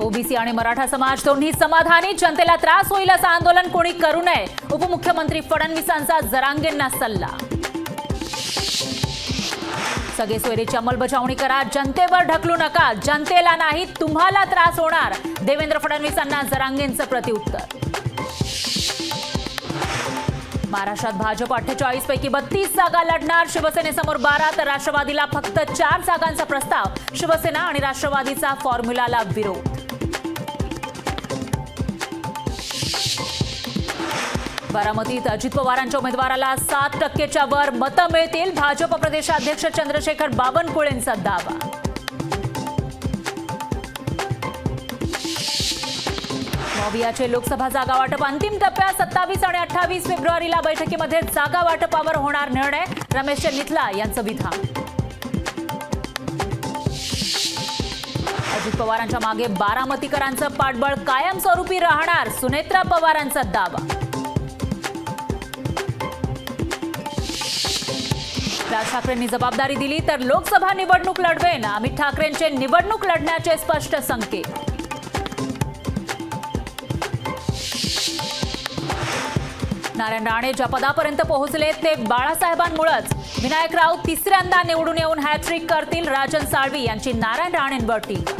OBC आणि मराठा समाज दोन्ही समाधानी, जनतेला त्रास होईल असं आंदोलन कोणी करू नये, उपमुख्यमंत्री फडणवीसांचा जरांगेंना सल्ला. सगळे सोयरीची अंमलबजावणी करा, जनतेवर ढकलू नका, जनतेला नाही तुम्हाला त्रास होणार, देवेंद्र फडणवीसांना जरांगेंचं प्रत्युत्तर. महाराष्ट्रात भाजप 48 पैकी 32 जागा लढणार, शिवसेनेसमोर 12 तर राष्ट्रवादीला फक्त 4 जागांचा प्रस्ताव, शिवसेना आणि राष्ट्रवादीचा फॉर्म्युलाला विरोध. बारामतीत अजित पवारांच्या उमेदवाराला 7% वर मतं मिळतील, भाजप प्रदेशाध्यक्ष चंद्रशेखर बावनकुळेंचा दावा. मवियाचे लोकसभा जागा वाटप अंतिम टप्प्यात, 27 आणि 28 फेब्रुवारीला बैठकीमध्ये जागा वाटपावर होणार निर्णय, रमेश चन्निथला यांचं विधान. अजित पवारांच्या मागे बारामतीकरांचं पाठबळ कायमस्वरूपी राहणार, सुनेत्रा पवारांचा दावा. राज ठाकरेंनी जबाबदारी दिली तर लोकसभा निवडणूक लढवेन, अमित ठाकरेंचे निवडणूक लढण्याचे स्पष्ट संकेत. नारायण राणे ज्या पदापर्यंत पोहोचले ते बाळासाहेबांमुळेच, विनायक राऊत तिसऱ्यांदा निवडून येऊन हॅट्रिक करतील, राजन साळवी यांची नारायण राणेंवर टीका.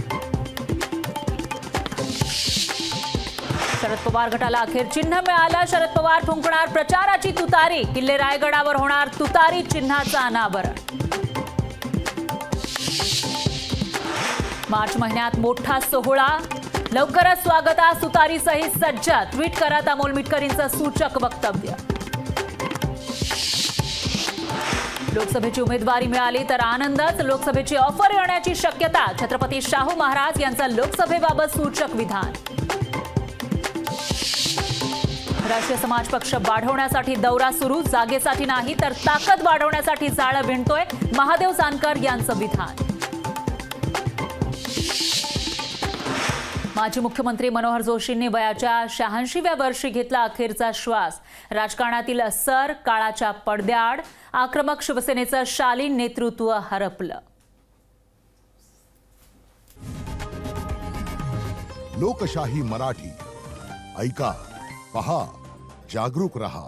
शरद पवार गटाला अखेर चिन्ह मिळालं, शरद पवार फुंकणार प्रचाराची तुतारी, किल्ले रायगडावर होणार तुतारी चिन्हाचं अनावरण. मार्च महिन्यात मोठा सोहळा, लवकरच स्वागता तुतारी सहित सज्ज, ट्विट करत अमोल मिटकरींचं सूचक वक्तव्य. लोकसभेची उमेदवारी मिळाली तर आनंदच, लोकसभेची ऑफर येण्याची शक्यता, छत्रपती शाहू महाराज यांचं लोकसभेबाबत सूचक विधान. राष्ट्रीय समाज पक्ष वाढवण्यासाठी दौरा सुरू, जागेसाठी नाही तर ताकद वाढवण्यासाठी जाळं विणतोय, महादेव जानकर यांचं विधान. माजी मुख्यमंत्री मनोहर जोशींनी वयाच्या 86व्या वर्षी घेतला अखेरचा श्वास, राजकारणातील सर काळाच्या पडद्याआड, आक्रमक शिवसेनेचं शालीन नेतृत्व हरपलं. लोकशाही मराठी ऐका, पहा, जागरूक रहा.